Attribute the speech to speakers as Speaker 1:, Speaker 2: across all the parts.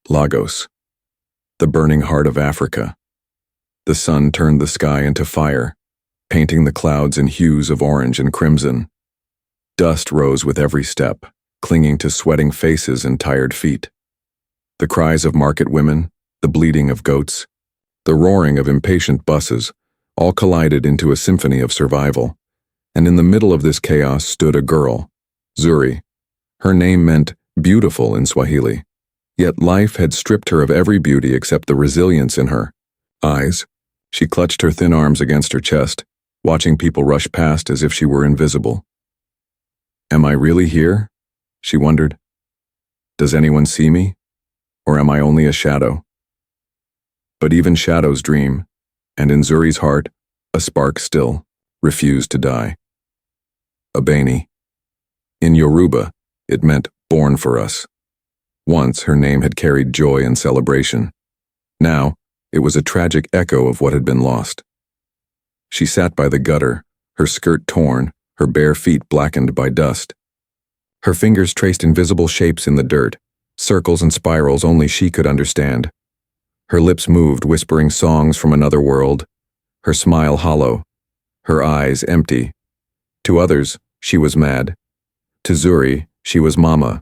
Speaker 1: Lagos, the burning heart of Africa. The sun turned the sky into fire, painting the clouds in hues of orange and crimson. Dust rose with every step, clinging to sweating faces and tired feet. The cries of market women, the bleating of goats, the roaring of impatient buses, all collided into a symphony of survival. And in the middle of this chaos stood a girl, Zuri. Her name meant beautiful in Swahili. Yet life had stripped her of every beauty except the resilience in her eyes. She clutched her thin arms against her chest, watching people rush past as if she were invisible. Am I really here? She wondered. Does anyone see me? Or am I only a shadow? But even shadows dream, and in Zuri's heart, a spark still refused to die. Abeni. In Yoruba, it meant born for us. Once her name had carried joy and celebration. Now, it was a tragic echo of what had been lost. She sat by the gutter, her skirt torn, her bare feet blackened by dust. Her fingers traced invisible shapes in the dirt, circles and spirals only she could understand. Her lips moved, whispering songs from another world, her smile hollow, her eyes empty. To others, she was mad. To Zuri, she was Mama,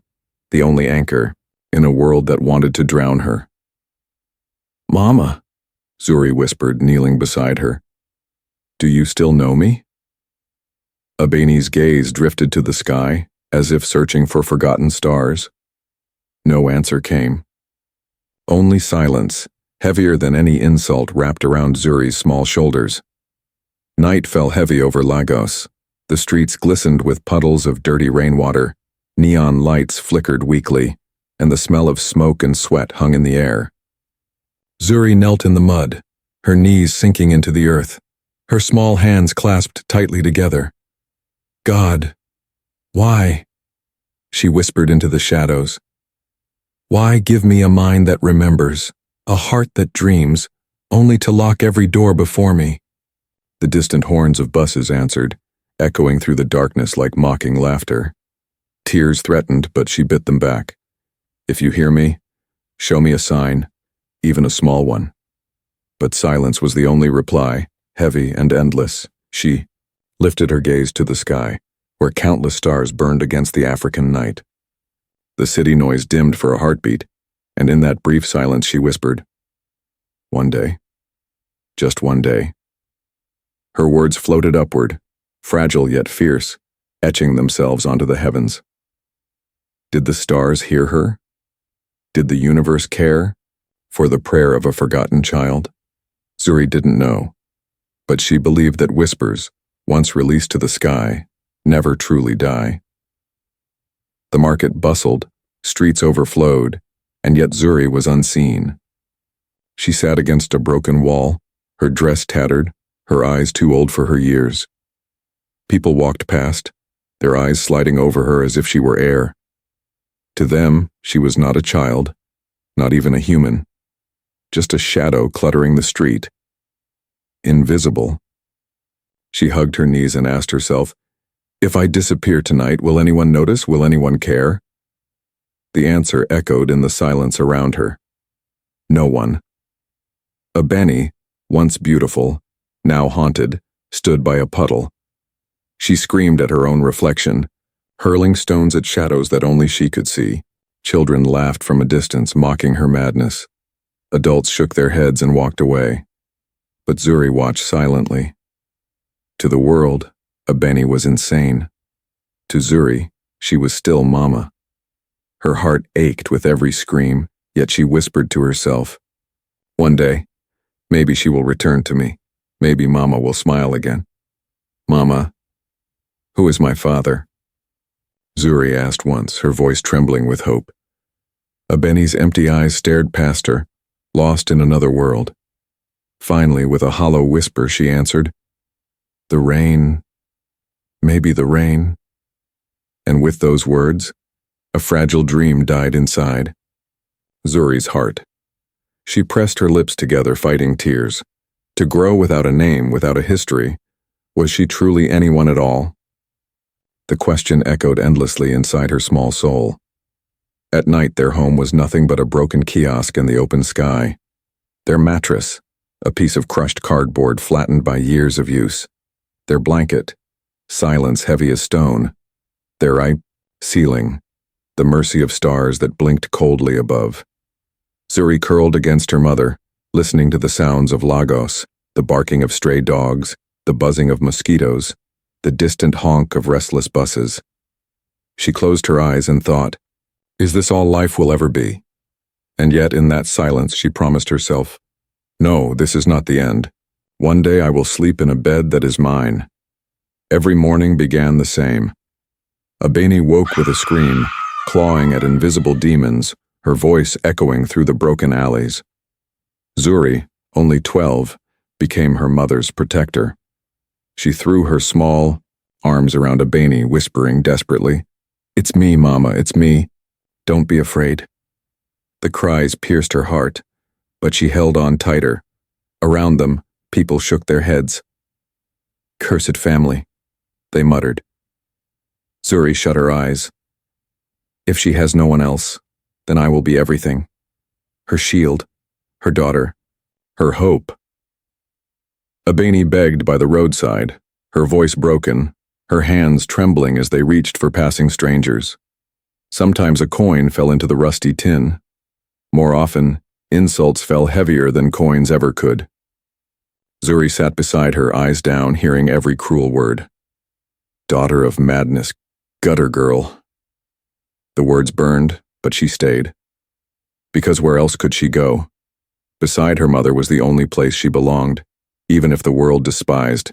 Speaker 1: the only anchor in a world that wanted to drown her. Mama, Zuri whispered, kneeling beside her. Do you still know me? Abeni's gaze drifted to the sky, as if searching for forgotten stars. No answer came. Only silence, heavier than any insult, wrapped around Zuri's small shoulders. Night fell heavy over Lagos. The streets glistened with puddles of dirty rainwater, neon lights flickered weakly, and the smell of smoke and sweat hung in the air. Zuri knelt in the mud, her knees sinking into the earth, her small hands clasped tightly together. God, why? She whispered into the shadows. Why give me a mind that remembers, a heart that dreams, only to lock every door before me? The distant horns of buses answered, echoing through the darkness like mocking laughter. Tears threatened, but she bit them back. If you hear me, show me a sign, even a small one. But silence was the only reply, heavy and endless. She lifted her gaze to the sky, where countless stars burned against the African night. The city noise dimmed for a heartbeat, and in that brief silence she whispered, one day, just one day. Her words floated upward, fragile yet fierce, etching themselves onto the heavens. Did the stars hear her? Did the universe care for the prayer of a forgotten child? Zuri didn't know, but she believed that whispers, once released to the sky, never truly die. The market bustled, streets overflowed, and yet Zuri was unseen. She sat against a broken wall, her dress tattered, her eyes too old for her years. People walked past, their eyes sliding over her as if she were air. To them, she was not a child, not even a human, just a shadow cluttering the street. Invisible. She hugged her knees and asked herself, if I disappear tonight, will anyone notice? Will anyone care? The answer echoed in the silence around her. No one. Abeni, once beautiful, now haunted, stood by a puddle. She screamed at her own reflection, hurling stones at shadows that only she could see. Children laughed from a distance, mocking her madness. Adults shook their heads and walked away. But Zuri watched silently. To the world, Abeni was insane. To Zuri, she was still Mama. Her heart ached with every scream, yet she whispered to herself, one day, maybe she will return to me. Maybe Mama will smile again. Mama, who is my father? Zuri asked once, her voice trembling with hope. Abeni's empty eyes stared past her, lost in another world. Finally, with a hollow whisper, she answered, the rain, maybe the rain. And with those words, a fragile dream died inside Zuri's heart. She pressed her lips together, fighting tears. To grow without a name, without a history, was she truly anyone at all? The question echoed endlessly inside her small soul. At night, their home was nothing but a broken kiosk in the open sky. Their mattress, a piece of crushed cardboard flattened by years of use. Their blanket, silence heavy as stone. Their ceiling, the mercy of stars that blinked coldly above. Zuri curled against her mother, listening to the sounds of Lagos, the barking of stray dogs, the buzzing of mosquitoes, the distant honk of restless buses. She closed her eyes and thought, "Is this all life will ever be?" And yet in that silence she promised herself, "No, this is not the end. One day I will sleep in a bed that is mine." Every morning began the same. Abeni woke with a scream, clawing at invisible demons, her voice echoing through the broken alleys. Zuri, only 12, became her mother's protector. She threw her small arms around Abeni, whispering desperately, "It's me, Mama, it's me. Don't be afraid." The cries pierced her heart, but she held on tighter. Around them, people shook their heads. "Cursed family," they muttered. Zuri shut her eyes. "If she has no one else, then I will be everything. Her shield, her daughter, her hope." Abeni begged by the roadside, her voice broken, her hands trembling as they reached for passing strangers. Sometimes a coin fell into the rusty tin. More often, insults fell heavier than coins ever could. Zuri sat beside her, eyes down, hearing every cruel word. "Daughter of madness, gutter girl." The words burned, but she stayed. Because where else could she go? Beside her mother was the only place she belonged, even if the world despised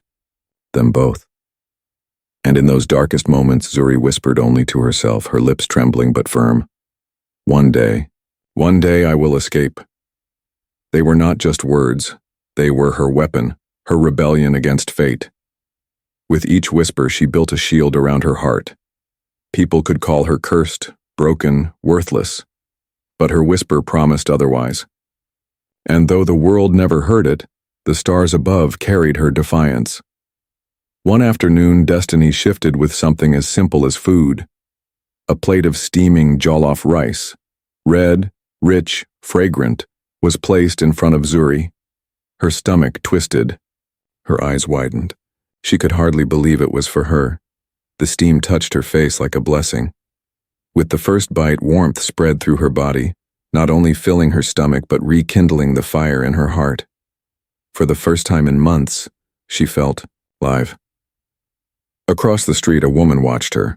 Speaker 1: them both. And in those darkest moments, Zuri whispered only to herself, her lips trembling but firm, one day I will escape." They were not just words, they were her weapon, her rebellion against fate. With each whisper, she built a shield around her heart. People could call her cursed, broken, worthless, but her whisper promised otherwise. And though the world never heard it, the stars above carried her defiance. One afternoon, destiny shifted with something as simple as food. A plate of steaming jollof rice, red, rich, fragrant, was placed in front of Zuri. Her stomach twisted. Her eyes widened. She could hardly believe it was for her. The steam touched her face like a blessing. With the first bite, warmth spread through her body, not only filling her stomach but rekindling the fire in her heart. For the first time in months, she felt alive. Across the street, a woman watched her.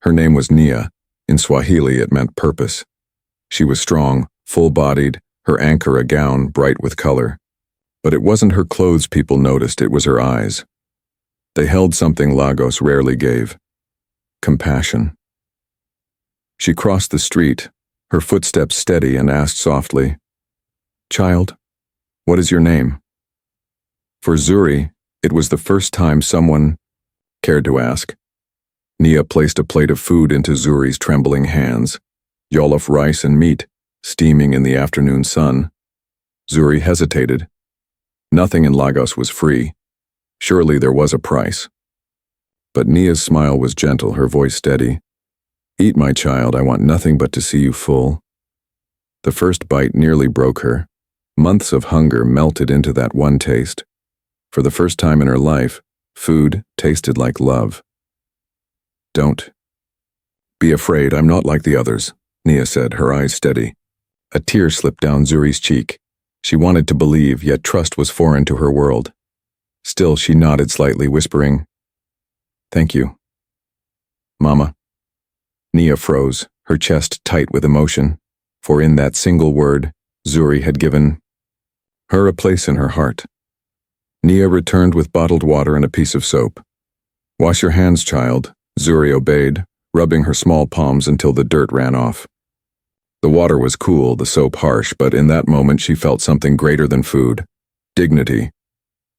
Speaker 1: Her name was Nia. In Swahili, it meant purpose. She was strong, full-bodied, her anchor a gown bright with color. But it wasn't her clothes people noticed, it was her eyes. They held something Lagos rarely gave: compassion. She crossed the street, her footsteps steady, and asked softly, "Child, what is your name?" For Zuri, it was the first time someone cared to ask. Nia placed a plate of food into Zuri's trembling hands, jollof rice and meat, steaming in the afternoon sun. Zuri hesitated. Nothing in Lagos was free. Surely there was a price. But Nia's smile was gentle, her voice steady. "Eat, my child, I want nothing but to see you full." The first bite nearly broke her. Months of hunger melted into that one taste. For the first time in her life, food tasted like love. "Don't be afraid, I'm not like the others," Nia said, her eyes steady. A tear slipped down Zuri's cheek. She wanted to believe, yet trust was foreign to her world. Still, she nodded slightly, whispering, "Thank you, Mama." Nia froze, her chest tight with emotion, for in that single word, Zuri had given her a place in her heart. Nia returned with bottled water and a piece of soap. "Wash your hands, child," Zuri obeyed, rubbing her small palms until the dirt ran off. The water was cool, the soap harsh, but in that moment she felt something greater than food: dignity.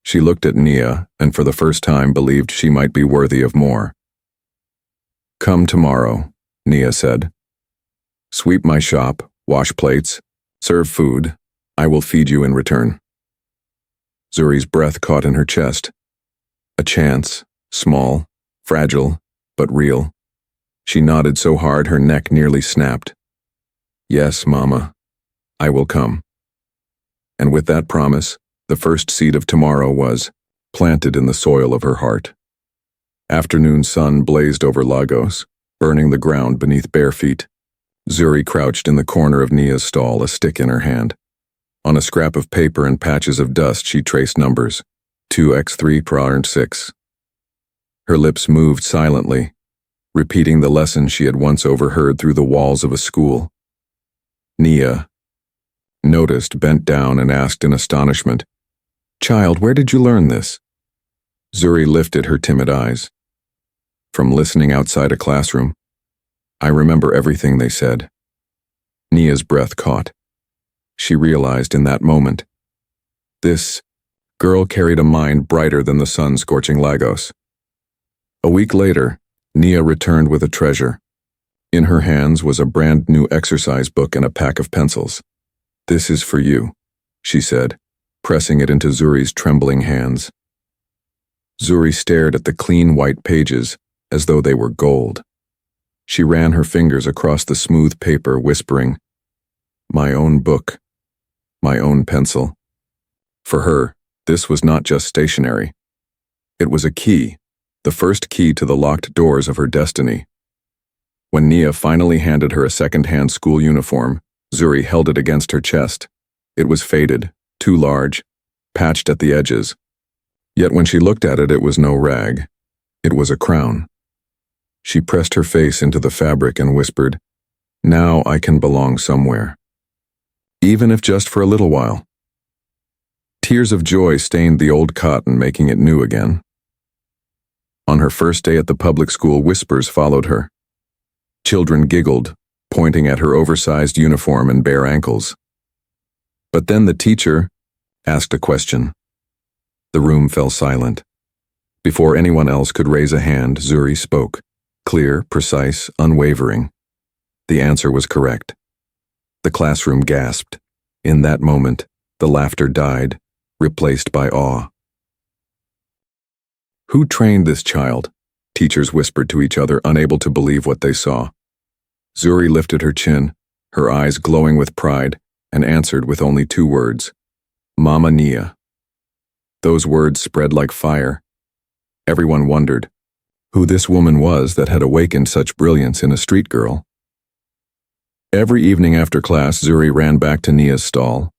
Speaker 1: She looked at Nia, and for the first time believed she might be worthy of more. "Come tomorrow," Nia said. "Sweep my shop, wash plates, serve food. I will feed you in return." Zuri's breath caught in her chest. A chance, small, fragile, but real. She nodded so hard her neck nearly snapped. Yes, Mama, I will come. And with that promise, the first seed of tomorrow was planted in the soil of her heart. Afternoon sun blazed over Lagos, burning the ground beneath bare feet. Zuri crouched in the corner of Nia's stall, a stick in her hand. On a scrap of paper and patches of dust, she traced numbers, 2x3 = 6. Her lips moved silently, repeating the lesson she had once overheard through the walls of a school. Nia noticed, bent down, and asked in astonishment, "Child, where did you learn this?" Zuri lifted her timid eyes. "From listening outside a classroom. I remember everything they said." Nia's breath caught. She realized in that moment, this girl carried a mind brighter than the sun scorching Lagos. A week later, Nia returned with a treasure. In her hands was a brand new exercise book and a pack of pencils. "This is for you," she said, pressing it into Zuri's trembling hands. Zuri stared at the clean white pages as though they were gold. She ran her fingers across the smooth paper, whispering, "My own book, my own pencil." For her, this was not just stationery. It was a key, the first key to the locked doors of her destiny. When Nia finally handed her a second-hand school uniform, Zuri held it against her chest. It was faded, too large, patched at the edges. Yet when she looked at it, it was no rag. It was a crown. She pressed her face into the fabric and whispered, "Now I can belong somewhere. Even if just for a little while." Tears of joy stained the old cotton, making it new again. On her first day at the public school, whispers followed her. Children giggled, pointing at her oversized uniform and bare ankles. But then the teacher asked a question. The room fell silent. Before anyone else could raise a hand, Zuri spoke, clear, precise, unwavering. The answer was correct. The classroom gasped. In that moment, the laughter died, replaced by awe. "Who trained this child?" Teachers whispered to each other, unable to believe what they saw. Zuri lifted her chin, her eyes glowing with pride, and answered with only 2 words, "Mama Nia." Those words spread like fire. Everyone wondered who this woman was that had awakened such brilliance in a street girl. Every evening after class, Zuri ran back to Nia's stall.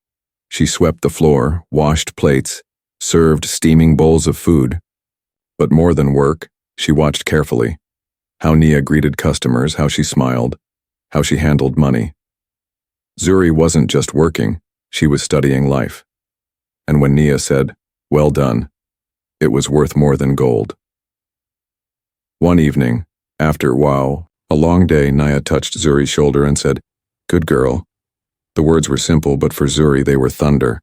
Speaker 1: She swept the floor, washed plates, served steaming bowls of food. But more than work, she watched carefully. How Nia greeted customers, how she smiled, how she handled money. Zuri wasn't just working, she was studying life. And when Nia said, "Well done," it was worth more than gold. One evening, after a long day, Nia touched Zuri's shoulder and said, "Good girl." The words were simple, but for Zuri they were thunder.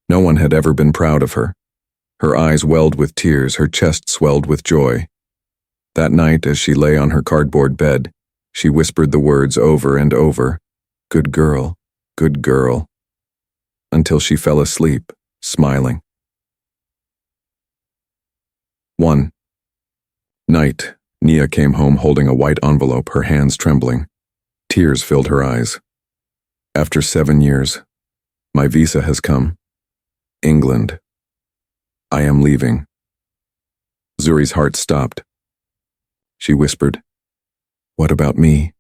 Speaker 1: No one had ever been proud of her. Her eyes welled with tears, her chest swelled with joy. That night, as she lay on her cardboard bed, she whispered the words over and over, good girl," until she fell asleep, smiling. One night, Nia came home holding a white envelope, her hands trembling. Tears filled her eyes. "After 7 years, my visa has come. England. I am leaving." Zuri's heart stopped. She whispered, "What about me?"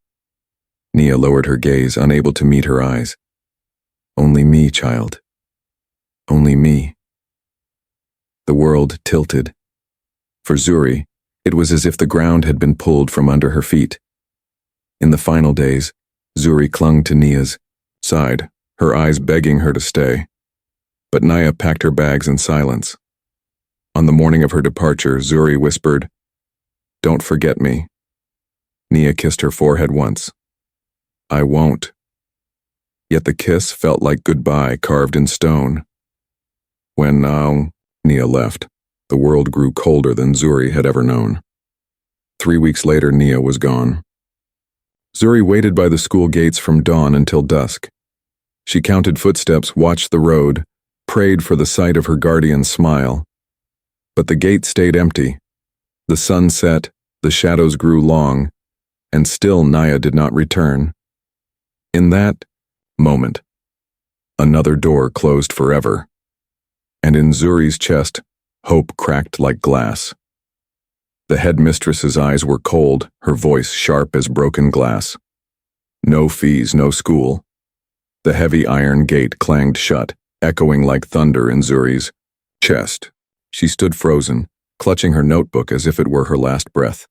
Speaker 1: Nia lowered her gaze, unable to meet her eyes. "Only me, child. Only me." The world tilted. For Zuri, it was as if the ground had been pulled from under her feet. In the final days, Zuri clung to Nia's side, her eyes begging her to stay. But Nia packed her bags in silence. On the morning of her departure, Zuri whispered, "Don't forget me." Nia kissed her forehead once. "I won't." Yet the kiss felt like goodbye carved in stone. When Nia left, the world grew colder than Zuri had ever known. 3 weeks later, Nia was gone. Zuri waited by the school gates from dawn until dusk. She counted footsteps, watched the road, prayed for the sight of her guardian's smile. But the gate stayed empty. The sun set, the shadows grew long, and still Nia did not return. In that moment, another door closed forever, and in Zuri's chest, hope cracked like glass. The headmistress's eyes were cold, her voice sharp as broken glass. No fees, no school. The heavy iron gate clanged shut, echoing like thunder in Zuri's chest. She stood frozen, clutching her notebook as if it were her last breath.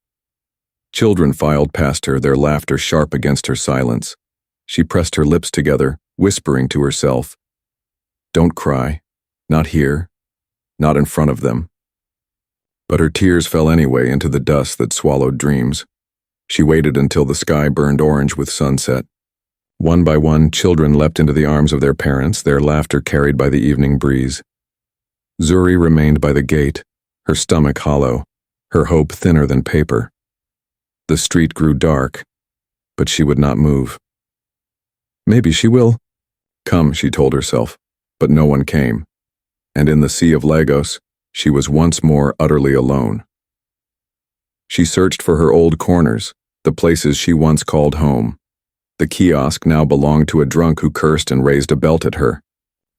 Speaker 1: Children filed past her, their laughter sharp against her silence. She pressed her lips together, whispering to herself, "Don't cry. Not here. Not in front of them." But her tears fell anyway into the dust that swallowed dreams. She waited until the sky burned orange with sunset. One by one, children leapt into the arms of their parents, their laughter carried by the evening breeze. Zuri remained by the gate, her stomach hollow, her hope thinner than paper. The street grew dark, but she would not move. Maybe she will come, she told herself, but no one came. And in the sea of Lagos, she was once more utterly alone. She searched for her old corners, the places she once called home. The kiosk now belonged to a drunk who cursed and raised a belt at her.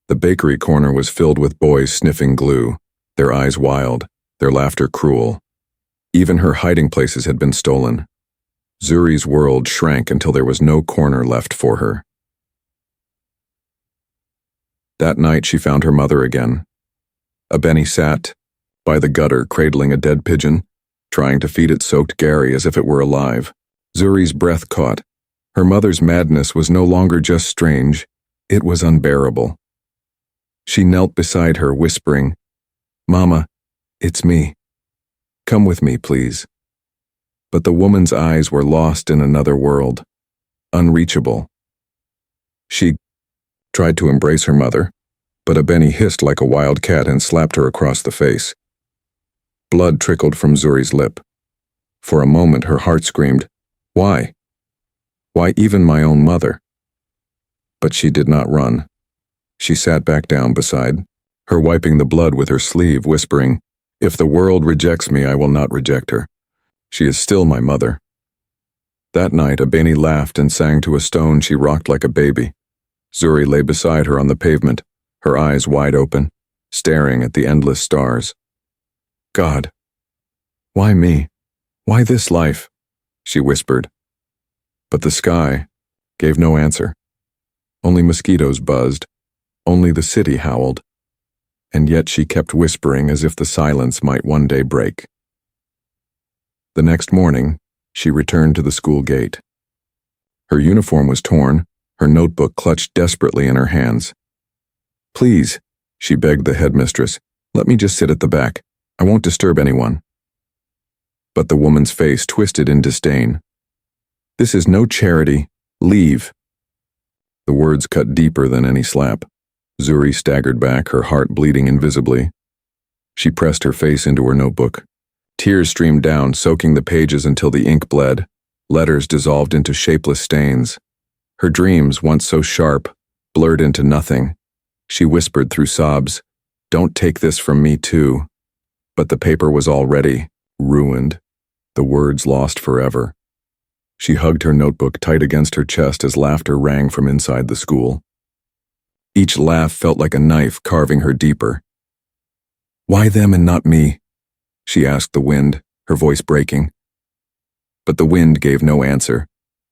Speaker 1: The bakery corner was filled with boys sniffing glue, their eyes wild, their laughter cruel. Even her hiding places had been stolen. Zuri's world shrank until there was no corner left for her. That night she found her mother again. Benny sat by the gutter cradling a dead pigeon, trying to feed it soaked Gary as if it were alive. Zuri's breath caught. Her mother's madness was no longer just strange, it was unbearable. She knelt beside her, whispering, "Mama, it's me. Come with me, please." But the woman's eyes were lost in another world, unreachable. She tried to embrace her mother, but Benny hissed like a wild cat and slapped her across the face. Blood trickled from Zuri's lip. For a moment her heart screamed, "Why? Why even my own mother?" But she did not run. She sat back down beside her, wiping the blood with her sleeve, whispering, "If the world rejects me, I will not reject her. She is still my mother." That night, Benny laughed and sang to a stone. She rocked like a baby. Zuri lay beside her on the pavement, her eyes wide open, staring at the endless stars. "God, why me? Why this life?" she whispered. But the sky gave no answer. Only mosquitoes buzzed, only the city howled, and yet she kept whispering as if the silence might one day break. The next morning, she returned to the school gate. Her uniform was torn, her notebook clutched desperately in her hands. "Please," she begged the headmistress, "let me just sit at the back. I won't disturb anyone." But the woman's face twisted in disdain. "This is no charity. Leave." The words cut deeper than any slap. Zuri staggered back, her heart bleeding invisibly. She pressed her face into her notebook. Tears streamed down, soaking the pages until the ink bled. Letters dissolved into shapeless stains. Her dreams, once so sharp, blurred into nothing. She whispered through sobs, "Don't take this from me too." But the paper was already ruined, the words lost forever. She hugged her notebook tight against her chest as laughter rang from inside the school. Each laugh felt like a knife carving her deeper. "Why them and not me?" she asked the wind, her voice breaking. But the wind gave no answer,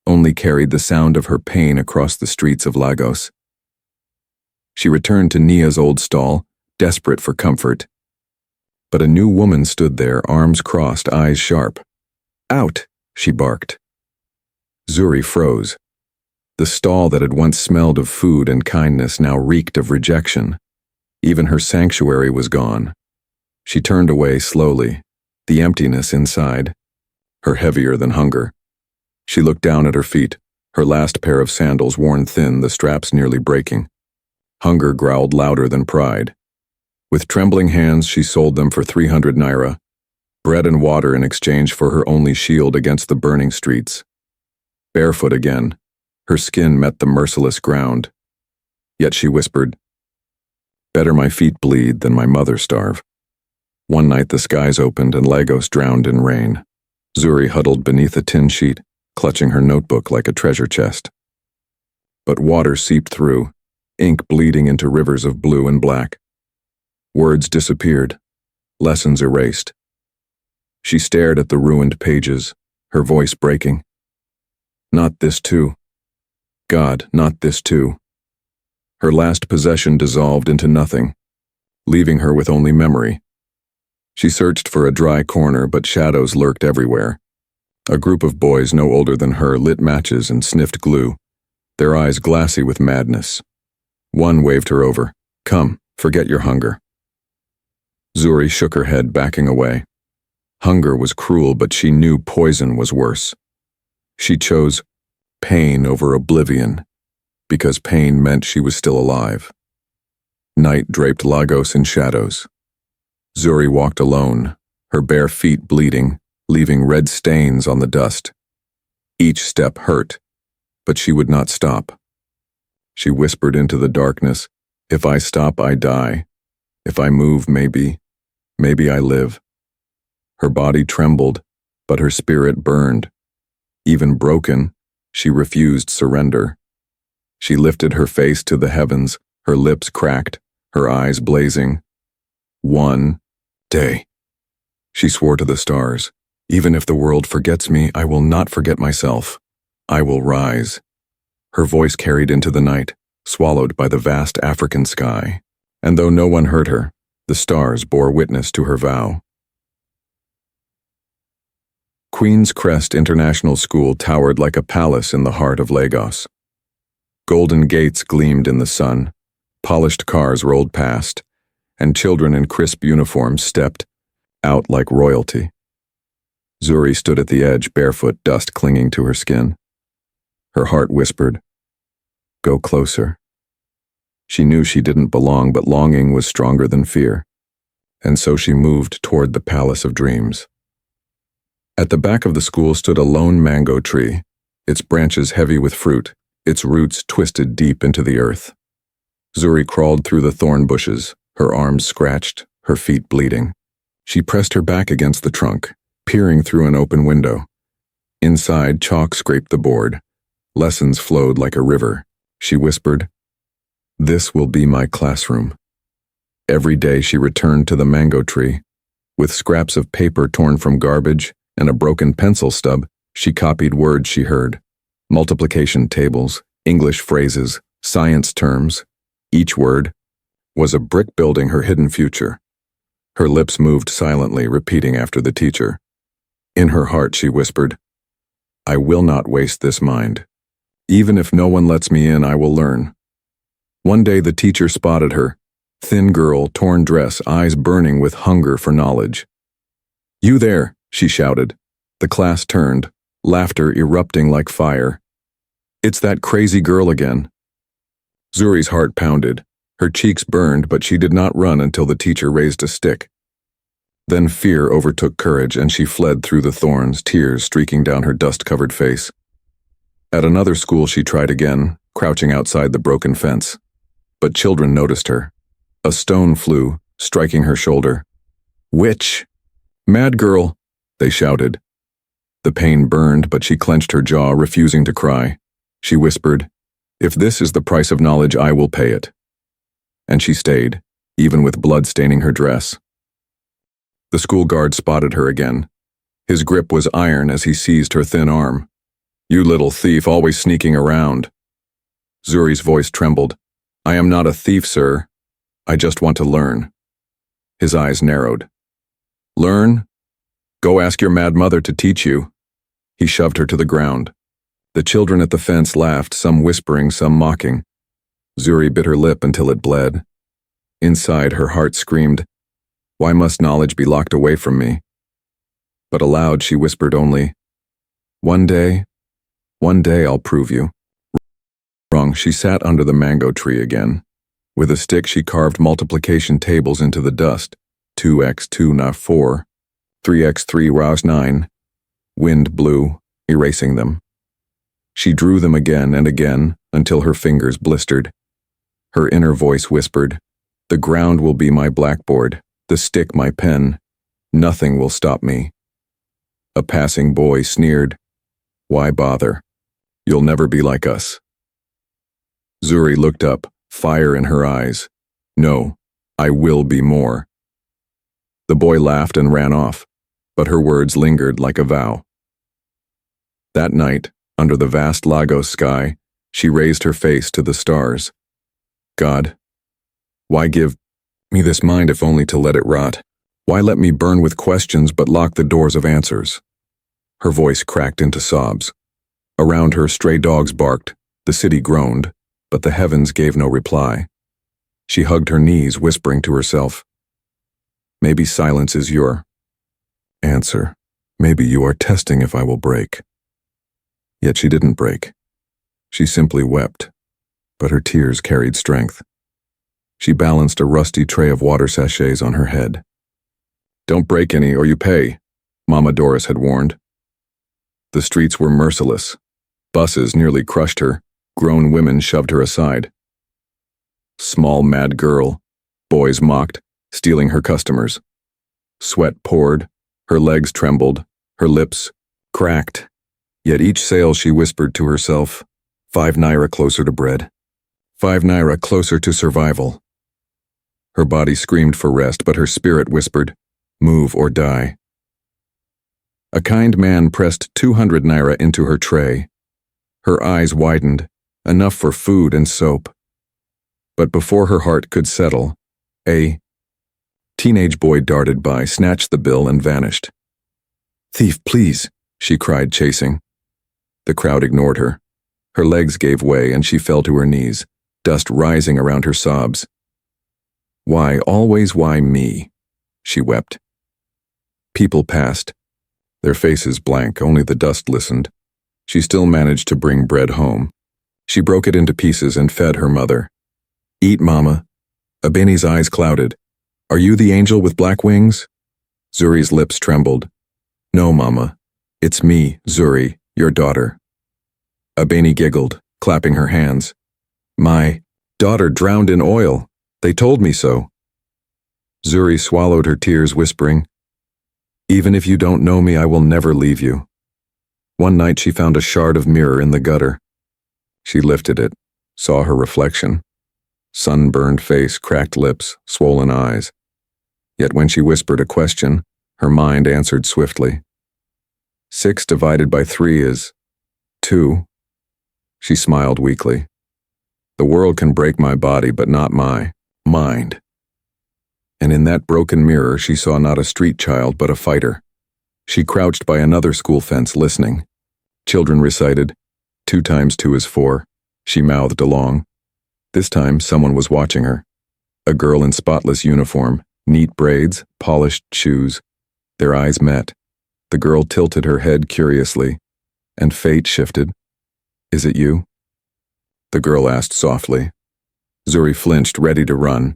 Speaker 1: only carried the sound of her pain across the streets of Lagos. She returned to Nia's old stall, desperate for comfort. But a new woman stood there, arms crossed, eyes sharp. "Out!" she barked. Zuri froze. The stall that had once smelled of food and kindness now reeked of rejection. Even her sanctuary was gone. She turned away slowly, the emptiness inside, her heavier than hunger. She looked down at her feet, her last pair of sandals worn thin, the straps nearly breaking. Hunger growled louder than pride. With trembling hands, she sold them for 300 naira, bread and water in exchange for her only shield against the burning streets. Barefoot again, her skin met the merciless ground. Yet she whispered, "Better my feet bleed than my mother starve." One night the skies opened and Lagos drowned in rain. Zuri huddled beneath a tin sheet, clutching her notebook like a treasure chest. but water seeped through, ink bleeding into rivers of blue and black. Words disappeared, lessons erased. She stared at the ruined pages, her voice breaking. Not this too. God, not this too. Her last possession dissolved into nothing, leaving her with only memory. She searched for a dry corner, but shadows lurked everywhere. A group of boys no older than her lit matches and sniffed glue, their eyes glassy with madness. One waved her over. Come, forget your hunger. Zuri shook her head, backing away. Hunger was cruel, but she knew poison was worse. She chose pain over oblivion, because pain meant she was still alive. Night draped Lagos in shadows. Zuri walked alone, her bare feet bleeding, leaving red stains on the dust. Each step hurt, but she would not stop. She whispered into the darkness, if I stop, I die. If I move, maybe I live. Her body trembled, but her spirit burned. Even broken, she refused surrender. She lifted her face to the heavens, her lips cracked, her eyes blazing. One day, she swore to the stars, even if the world forgets me, I will not forget myself. I will rise. Her voice carried into the night, swallowed by the vast African sky. And though no one heard her, the stars bore witness to her vow. Queen's Crest International School towered like a palace in the heart of Lagos. Golden gates gleamed in the sun, polished cars rolled past, and children in crisp uniforms stepped out like royalty. Zuri stood at the edge, barefoot, dust clinging to her skin. Her heart whispered, "Go closer." She knew she didn't belong, but longing was stronger than fear, and so she moved toward the palace of dreams. At the back of the school stood a lone mango tree, its branches heavy with fruit, its roots twisted deep into the earth. Zuri crawled through the thorn bushes, her arms scratched, her feet bleeding. She pressed her back against the trunk, peering through an open window. Inside, chalk scraped the board. Lessons flowed like a river. She whispered, "This will be my classroom." Every day she returned to the mango tree. With scraps of paper torn from garbage and a broken pencil stub, she copied words she heard. Multiplication tables, English phrases, science terms. Each word was a brick building her hidden future. Her lips moved silently, repeating after the teacher. In her heart she whispered, "I will not waste this mind. Even if no one lets me in, I will learn." One day the teacher spotted her, thin girl, torn dress, eyes burning with hunger for knowledge. "You there," she shouted. The class turned, laughter erupting like fire. "It's that crazy girl again." Zuri's heart pounded. Her cheeks burned, but she did not run until the teacher raised a stick. Then fear overtook courage, and she fled through the thorns, tears streaking down her dust-covered face. At another school she tried again, crouching outside the broken fence. But children noticed her. A stone flew, striking her shoulder. "Witch! Mad girl!" they shouted. The pain burned, but she clenched her jaw, refusing to cry. She whispered, "If this is the price of knowledge, I will pay it." And she stayed, even with blood staining her dress. The school guard spotted her again. His grip was iron as he seized her thin arm. "You little thief, always sneaking around." Zuri's voice trembled. "I am not a thief, sir. I just want to learn." His eyes narrowed. "Learn? Go ask your mad mother to teach you." He shoved her to the ground. The children at the fence laughed, some whispering, some mocking. Zuri bit her lip until it bled. Inside, her heart screamed, "Why must knowledge be locked away from me?" But aloud she whispered only, one day I'll prove you." Wrong, she sat under the mango tree again. With a stick she carved multiplication tables into the dust. 2x2 na 4, 3x3 rouse 9. Wind blew, erasing them. She drew them again and again until her fingers blistered. Her inner voice whispered, "The ground will be my blackboard, the stick my pen. Nothing will stop me." A passing boy sneered, "Why bother? You'll never be like us." Zuri looked up, fire in her eyes. No, I will be more. The boy laughed and ran off, but her words lingered like a vow. That night, under the vast Lagos sky, she raised her face to the stars. God, why give me this mind if only to let it rot? Why let me burn with questions but lock the doors of answers? Her voice cracked into sobs. Around her, stray dogs barked, the city groaned, but the heavens gave no reply. She hugged her knees, whispering to herself, maybe silence is your answer. Maybe you are testing if I will break. Yet she didn't break. She simply wept, but her tears carried strength. She balanced a rusty tray of water sachets on her head. Don't break any or you pay, Mama Doris had warned. The streets were merciless. Buses nearly crushed her. Grown women shoved her aside. Small mad girl, boys mocked, stealing her customers. Sweat poured, her legs trembled, her lips cracked. Yet each sale she whispered to herself, 5 naira closer to bread. 5 naira closer to survival. Her body screamed for rest, but her spirit whispered, move or die. A kind man pressed 200 naira into her tray. Her eyes widened, enough for food and soap. But before her heart could settle, a teenage boy darted by, snatched the bill, and vanished. Thief, please, she cried, chasing. The crowd ignored her. Her legs gave way and she fell to her knees, dust rising around her sobs. Why, always why me? She wept. People passed, their faces blank, only the dust listened. She still managed to bring bread home. She broke it into pieces and fed her mother. Eat, Mama. Abeni's eyes clouded. Are you the angel with black wings? Zuri's lips trembled. No, Mama. It's me, Zuri, your daughter. Abeni giggled, clapping her hands. My daughter drowned in oil. They told me so. Zuri swallowed her tears, whispering, even if you don't know me, I will never leave you. One night she found a shard of mirror in the gutter. She lifted it, saw her reflection. Sunburned face, cracked lips, swollen eyes. Yet when she whispered a question, her mind answered swiftly. 6 divided by 3 is 2. She smiled weakly. The world can break my body, but not my mind. And in that broken mirror, she saw not a street child, but a fighter. She crouched by another school fence, listening. Children recited, 2 times 2 is 4. She mouthed along. This time, someone was watching her. A girl in spotless uniform, neat braids, polished shoes. Their eyes met. The girl tilted her head curiously, and fate shifted. Is it you? The girl asked softly. Zuri flinched, ready to run,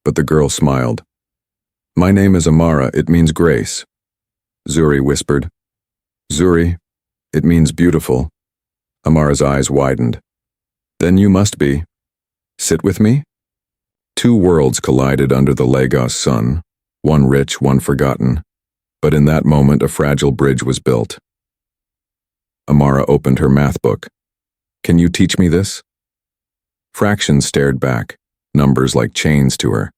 Speaker 1: but the girl smiled. My name is Amara, it means grace. Zuri whispered. Zuri, it means beautiful. Amara's eyes widened. Then you must be. Sit with me? 2 worlds collided under the Lagos sun, one rich, one forgotten. But in that moment, a fragile bridge was built. Amara opened her math book. Can you teach me this? Fractions stared back, numbers like chains to her.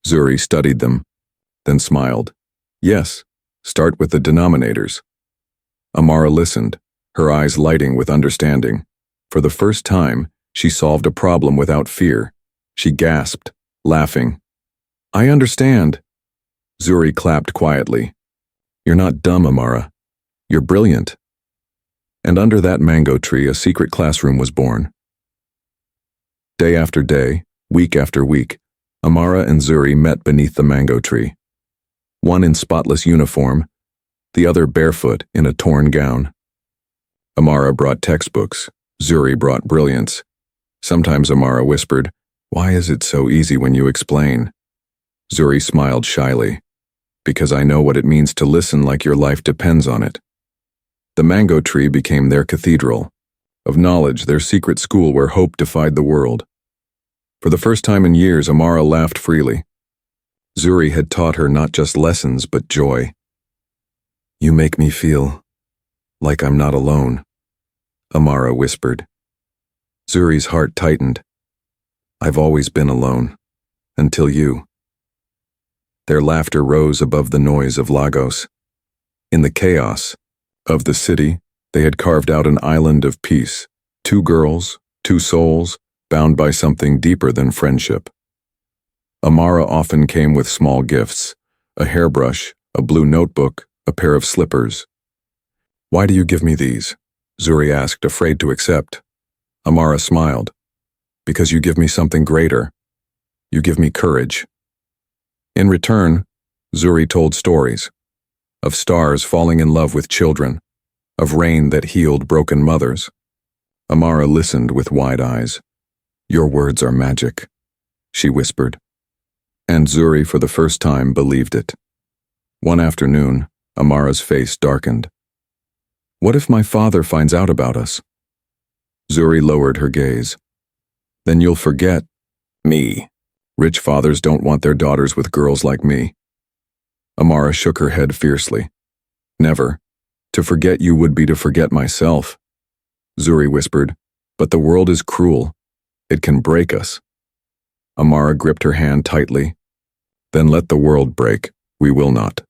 Speaker 1: Zuri studied them, then smiled. Yes, start with the denominators. Amara listened, her eyes lighting with understanding. For the first time, she solved a problem without fear. She gasped, laughing. I understand. Zuri clapped quietly. You're not dumb, Amara. You're brilliant. And under that mango tree, a secret classroom was born. Day after day, week after week, Amara and Zuri met beneath the mango tree. One in spotless uniform, the other barefoot in a torn gown. Amara brought textbooks, Zuri brought brilliance. Sometimes Amara whispered, why is it so easy when you explain? Zuri smiled shyly. Because I know what it means to listen like your life depends on it. The mango tree became their cathedral, of knowledge, their secret school where hope defied the world. For the first time in years, Amara laughed freely. Zuri had taught her not just lessons, but joy. You make me feel like I'm not alone, Amara whispered. Zuri's heart tightened. I've always been alone. Until you. Their laughter rose above the noise of Lagos. In the chaos of the city, they had carved out an island of peace. 2 girls, 2 souls, bound by something deeper than friendship. Amara often came with small gifts, a hairbrush, a blue notebook, a pair of slippers. "Why do you give me these?" Zuri asked, afraid to accept. Amara smiled. "Because you give me something greater. You give me courage." In return, Zuri told stories of stars falling in love with children, of rain that healed broken mothers. Amara listened with wide eyes. "Your words are magic," she whispered. And Zuri, for the first time, believed it. One afternoon, Amara's face darkened. "What if my father finds out about us?" Zuri lowered her gaze. "Then you'll forget me. Rich fathers don't want their daughters with girls like me." Amara shook her head fiercely. "Never. To forget you would be to forget myself." Zuri whispered, "But the world is cruel. It can break us." Amara gripped her hand tightly. "Then let the world break. We will not."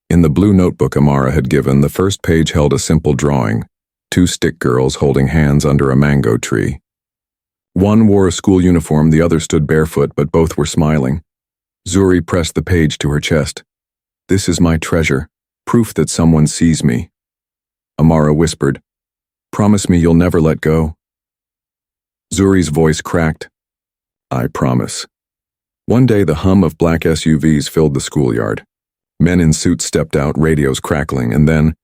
Speaker 1: In the blue notebook Amara had given, the first page held a simple drawing, 2 stick girls holding hands under a mango tree. One wore a school uniform, the other stood barefoot, but both were smiling. Zuri pressed the page to her chest. "This is my treasure, proof that someone sees me." Amara whispered, "Promise me you'll never let go." Zuri's voice cracked. "I promise." One day the hum of black SUVs filled the schoolyard. Men in suits stepped out, radios crackling, and then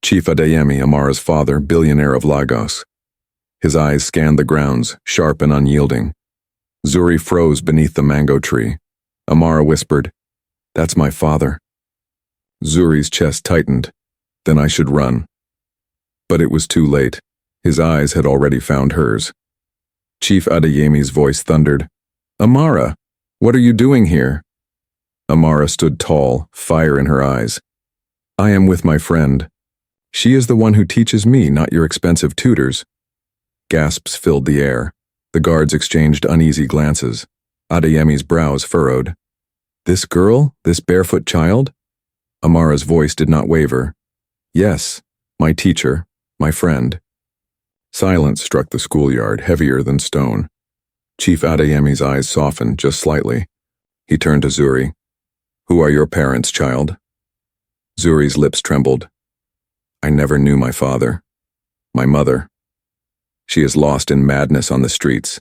Speaker 1: Chief Adeyemi, Amara's father, billionaire of Lagos. His eyes scanned the grounds, sharp and unyielding. Zuri froze beneath the mango tree. Amara whispered, "That's my father." Zuri's chest tightened. Then I should run. But it was too late. His eyes had already found hers. Chief Adeyemi's voice thundered, "Amara, what are you doing here?" Amara stood tall, fire in her eyes. "I am with my friend. She is the one who teaches me, not your expensive tutors." Gasps filled the air. The guards exchanged uneasy glances. Adeyemi's brows furrowed. "This girl? This barefoot child?" Amara's voice did not waver. "Yes, my teacher, my friend." Silence struck the schoolyard, heavier than stone. Chief Adeyemi's eyes softened just slightly. He turned to Zuri. "Who are your parents, child?" Zuri's lips trembled. "I never knew my father. My mother. She is lost in madness on the streets."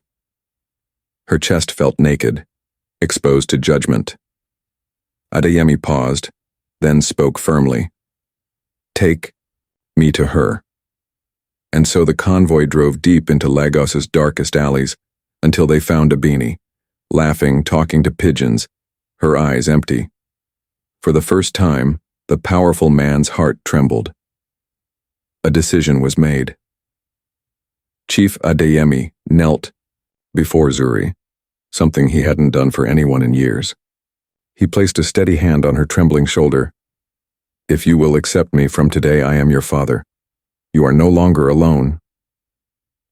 Speaker 1: Her chest felt naked, exposed to judgment. Adeyemi paused, then spoke firmly. "Take me to her." And so the convoy drove deep into Lagos's darkest alleys until they found Abini, laughing, talking to pigeons, her eyes empty. For the first time, the powerful man's heart trembled. A decision was made. Chief Adeyemi knelt before Zuri, something he hadn't done for anyone in years. He placed a steady hand on her trembling shoulder. "If you will accept me, from today I am your father. You are no longer alone."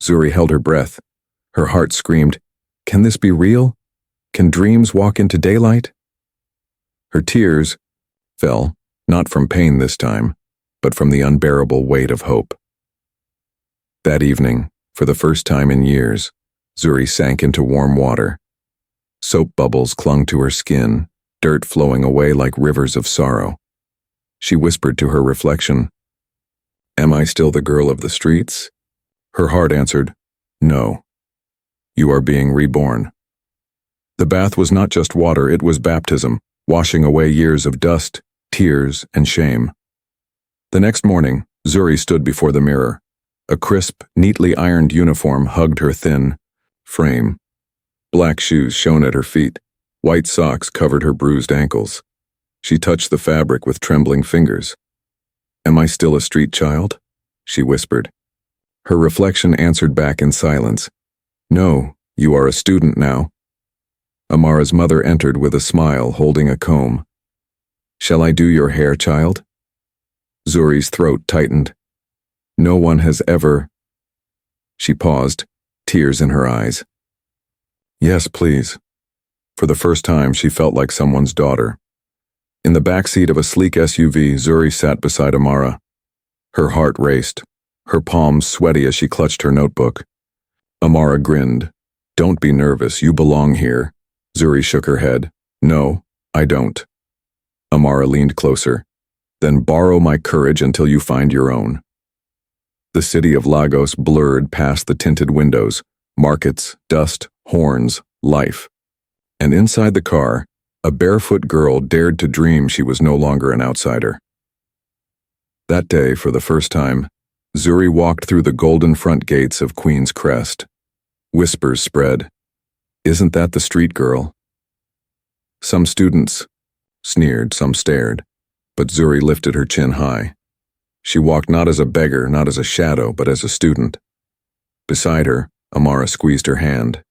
Speaker 1: Zuri held her breath. Her heart screamed, "Can this be real? Can dreams walk into daylight?" Her tears fell, not from pain this time, but from the unbearable weight of hope. That evening, for the first time in years, Zuri sank into warm water. Soap bubbles clung to her skin, dirt flowing away like rivers of sorrow. She whispered to her reflection, "Am I still the girl of the streets?" Her heart answered, "No. You are being reborn." The bath was not just water, it was baptism, washing away years of dust, tears, and shame. The next morning, Zuri stood before the mirror. A crisp, neatly ironed uniform hugged her thin frame. Black shoes shone at her feet. White socks covered her bruised ankles. She touched the fabric with trembling fingers. "Am I still a street child?" she whispered. Her reflection answered back in silence. "No, you are a student now." Amara's mother entered with a smile, holding a comb. "Shall I do your hair, child?" Zuri's throat tightened. "No one has ever—" She paused, tears in her eyes. Yes, please. For the first time, she felt like someone's daughter. In the backseat of a sleek SUV, Zuri sat beside Amara. Her heart raced, her palms sweaty as she clutched her notebook. Amara grinned. Don't be nervous, you belong here. Zuri shook her head. No, I don't. Amara leaned closer. Then borrow my courage until you find your own. The city of Lagos blurred past the tinted windows, markets, dust, horns, life. And inside the car, a barefoot girl dared to dream she was no longer an outsider. That day, for the first time, Zuri walked through the golden front gates of Queen's Crest. Whispers spread. Isn't that the street girl? Some students sneered, some stared, but Zuri lifted her chin high. She walked not as a beggar, not as a shadow, but as a student. Beside her, Amara squeezed her hand.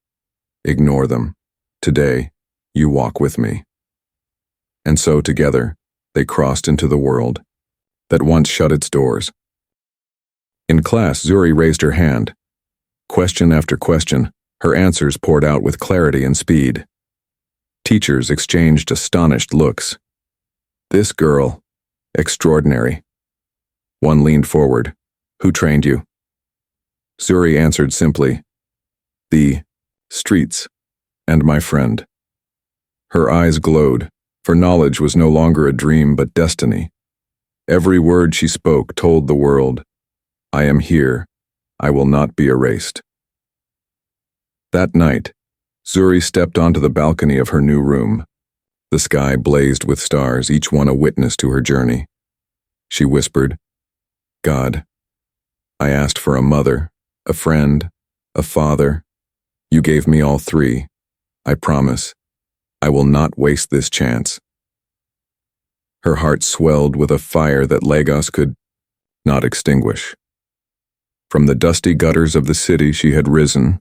Speaker 1: Ignore them. Today, you walk with me. And so together, they crossed into the world that once shut its doors. In class, Zuri raised her hand. Question after question, her answers poured out with clarity and speed. Teachers exchanged astonished looks. This girl, extraordinary. One leaned forward. Who trained you? Zuri answered simply, the streets and my friend. Her eyes glowed, for knowledge was no longer a dream but destiny. Every word she spoke told the world, I am here. I will not be erased. That night, Zuri stepped onto the balcony of her new room. The sky blazed with stars, each one a witness to her journey. She whispered, God, I asked for a mother, a friend, a father. You gave me all three. I promise, I will not waste this chance. Her heart swelled with a fire that Lagos could not extinguish. From the dusty gutters of the city she had risen,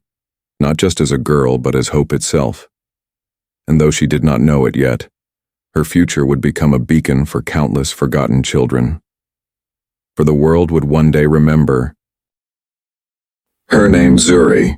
Speaker 1: not just as a girl but as hope itself. And though she did not know it yet, her future would become a beacon for countless forgotten children. For the world would one day remember her name Zuri.